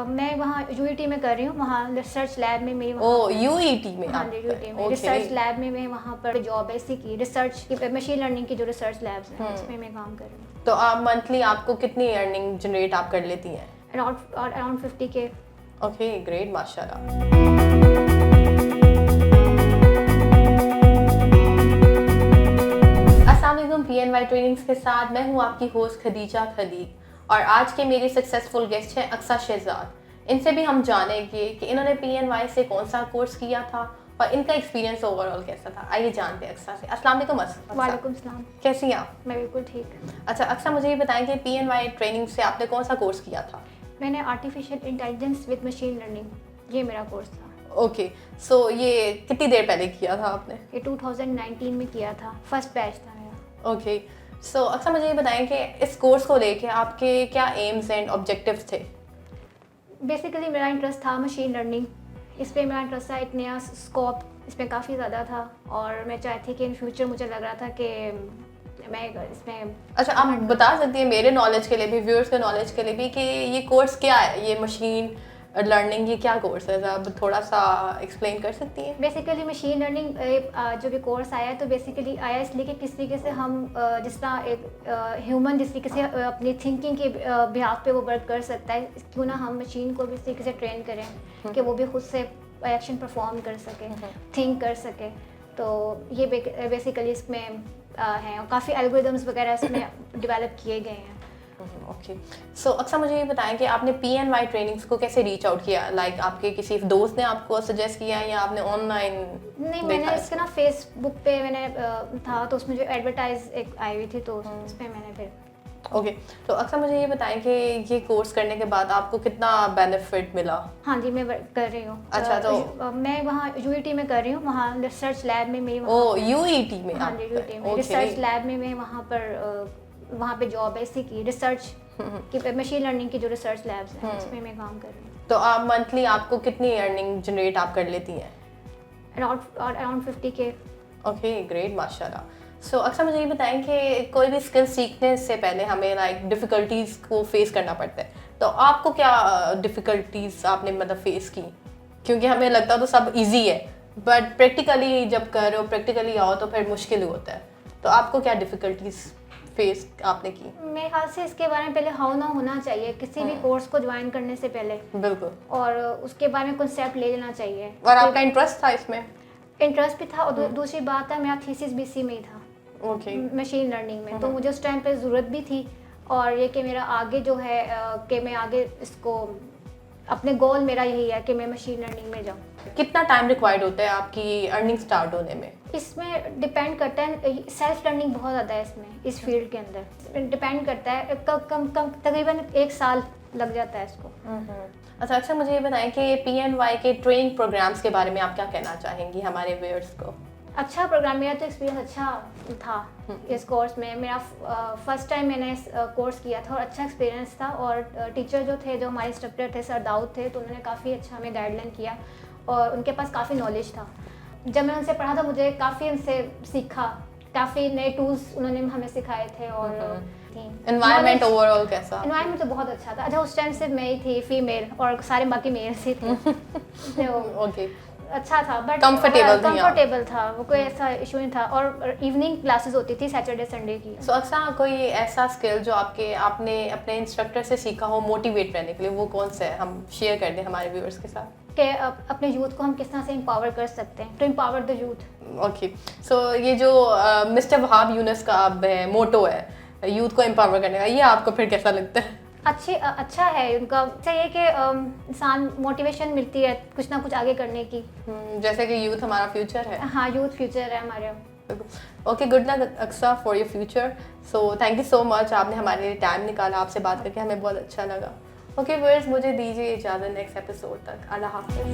मैं वहाँ यूईटी में कर रही हूँ, वहाँ रिसर्च लैब में मेरी यूईटी में? हाँ जी, यूईटी में रिसर्च लैब में मैं वहाँ पर जॉब है इसी की, रिसर्च की, मशीन लर्निंग की जो रिसर्च लैब्स हैं उसमें मैं काम कर रही हूँ। तो आप मंथली आपको कितनी अर्निंग जनरेट आप कर लेती हैं? Around 50K। ओके, ग्रेट, माशाल्लाह। अस्सलाम वालेकुम, PNY ट्रेनिंग्स के साथ मैं हूँ आपकी होस्ट खदीजा खलीक और आज के मेरे सक्सेसफुल गेस्ट हैं अक्सा शहजाद। इनसे भी हम जानेंगे कि इन्होंने PNY से कौन सा कोर्स किया था और इनका एक्सपीरियंस ओवरऑल कैसा था। आइए जानते हैं अक्सा से। अस्सलाम वालेकुम अक्सा। वालेकुम सलाम। कैसी हैं आप? मैं बिल्कुल ठीक। अच्छा अक्सा, मुझे ये बताएं कि PNY ट्रेनिंग से आपने कौन सा कोर्स किया था? मैंने artificial intelligence with machine learning, ये मेरा कोर्स था। ओके, सो ये कितनी देर पहले किया था आपने? ये 2019 में किया था, फर्स्ट बैच था मेरा। ओके, सो अक्सा मुझे ये बताएं कि इस कोर्स को लेके आपके क्या एम्स एंड ऑब्जेक्टिव्स थे? बेसिकली मेरा इंटरेस्ट था मशीन लर्निंग, इस पर मेरा इंटरेस्ट था, एक नया स्कोप इसमें काफ़ी ज़्यादा था और मैं चाहती थी कि इन फ्यूचर मुझे लग रहा था कि मैं इसमें। अच्छा, आप बता सकती हैं मेरे नॉलेज के लिए भी, व्यूअर्स के नॉलेज के लिए भी, कि ये कोर्स क्या है, ये मशीन लर्निंग, ये क्या कोर्स है? आप थोड़ा सा एक्सप्लेन कर सकती हैं? बेसिकली मशीन लर्निंग जो भी कोर्स आया है तो बेसिकली आया इसलिए कि किस तरीके से हम जिस तरह एक ह्यूमन जिस तरीके से अपनी थिंकिंग के बिहाफ पे वो वर्क कर सकता है, क्यों ना हम मशीन को भी इस तरीके से ट्रेन करें कि वो भी खुद से एक्शन परफॉर्म कर सके, थिंक कर सके। तो ये बेसिकली इसमें हैं और काफ़ी एल्गोरिदम्स वगैरह इसमें डेवलप किए गए हैं। ओके, सो अक्सर मुझे ये बताएं कि आपने PNY ट्रेनिंग्स को कैसे रीच आउट किया? लाइक आपके किसी दोस्त ने आपको सजेस्ट किया या आपने ऑनलाइन? नहीं, मैंने इसके ना फेसबुक पे मैंने था तो उसमें जो एडवर्टाइज एक आई हुई थी तो उस पर मैंने फिर। ओके, तो अक्सर मुझे ये बताएं कि ये कोर्स करने के बाद आपको कितना बेनिफिट मिला? हाँ जी, मैं कर रही हूँ। अच्छा, तो मैं वहाँ यूईटी में कर रही हूँ, वहाँ रिसर्च लैब में मेरी। यूईटी में? हाँ जी, यूईटी में रिसर्च लैब में मैं वहाँ पे जॉब है इसी की, रिसर्च की, मशीन लर्निंग की जो रिसर्च लैब्स हैं उसमें मैं काम कर रही हूँ। तो आप मंथली आपको कितनी अर्निंग जनरेट आप कर लेती हैं? Around 50K। ओके, ग्रेट, माशाल्लाह। सो अक्सर मुझे ये बताएं कि कोई भी स्किल सीखने से पहले हमें लाइक डिफ़िकल्टीज़ को फेस करना पड़ता है, तो आपको क्या डिफ़िकल्टीज़ आपने मतलब फेस की? क्योंकि हमें लगता है तो सब इजी है, बट प्रैक्टिकली जब करो, प्रैक्टिकली आओ तो फिर मुश्किल होता है। तो आपको क्या डिफ़िकल्टीज़ फेस आपने की? मेरे ख्याल से इसके बारे में पहले हाउ ना होना चाहिए किसी भी कोर्स को ज्वाइन करने से पहले। बिल्कुल। और उसके बारे में कॉन्सेप्ट ले लेना चाहिए। और आपका इंटरेस्ट था इसमें? इंटरेस्ट भी था और दूसरी बात है मेरा थीसिस भी इसी में ही था। ओके, मशीन लर्निंग में। तो मुझे उस टाइम पे ज़रूरत भी थी और ये कि मेरा आगे जो है कि मैं आगे इसको अपने गोल मेरा यही है कि मैं मशीन लर्निंग में जाऊँ। कितना टाइम रिक्वायर्ड होता है आपकी अर्निंग स्टार्ट होने में? इसमें डिपेंड करता है, सेल्फ लर्निंग बहुत ज़्यादा है इसमें, इस फील्ड के अंदर डिपेंड करता है, कम तकरीबन 1 साल लग जाता है इसको। अच्छा, मुझे ये बताएं कि PNY के ट्रेनिंग प्रोग्राम्स के बारे में आप क्या कहना चाहेंगी हमारे व्यूअर्स को? अच्छा प्रोग्राम, मेरा तो एक्सपीरियंस अच्छा था इस कोर्स में। मेरा फर्स्ट टाइम मैंने इस कोर्स किया था और अच्छा एक्सपीरियंस था। और टीचर जो थे, जो हमारे इंस्ट्रक्टर थे, सर दाऊद थे, तो उन्होंने काफ़ी अच्छा हमें गाइडलाइन किया और उनके पास काफ़ी नॉलेज था। जब मैं उनसे पढ़ा था मुझे काफ़ी उनसे सीखा, काफ़ी नए टूल्स उन्होंने हमें सिखाए थे। और एनवायरनमेंट ओवरऑल कैसा? एनवायरनमेंट तो बहुत अच्छा था। अच्छा, उस टाइम सिर्फ मैं ही थी फीमेल और सारे बाकी मेल्स ही थे। ओके, अच्छा था, बट कंफर्टेबल था वो, कोई ऐसा इशू नहीं था। और इवनिंग क्लासेस होती थी सैटरडे संडे की। सो अक्सर कोई ऐसा स्किल जो आपने अपने इंस्ट्रक्टर से सीखा हो मोटिवेट रहने के लिए, वो कौन सा है? हम शेयर कर दें हमारे व्यूअर्स के साथ कि अपने यूथ को हम किस तरह से एम्पावर कर सकते हैं, to empower the youth. Okay, so ये जो मिस्टर वहाब यूनुस का मोटो है यूथ को एम्पावर करने का, ये आपको फिर कैसा लगता है? अच्छा है उनका। सही है कि इंसान मोटिवेशन मिलती है कुछ ना कुछ आगे करने की। जैसे कि यूथ हमारा फ्यूचर है। हाँ, यूथ फ्यूचर है हमारे। Okay, good luck Aksa for your future. So thank you so much, आपने हमारे लिए टाइम निकाला, आपसे बात करके हमें बहुत अच्छा लगा। ओके व्यूअर्स, मुझे दीजिए इजाज़त नेक्स्ट एपिसोड तक। अल्लाह हाफ़िज़।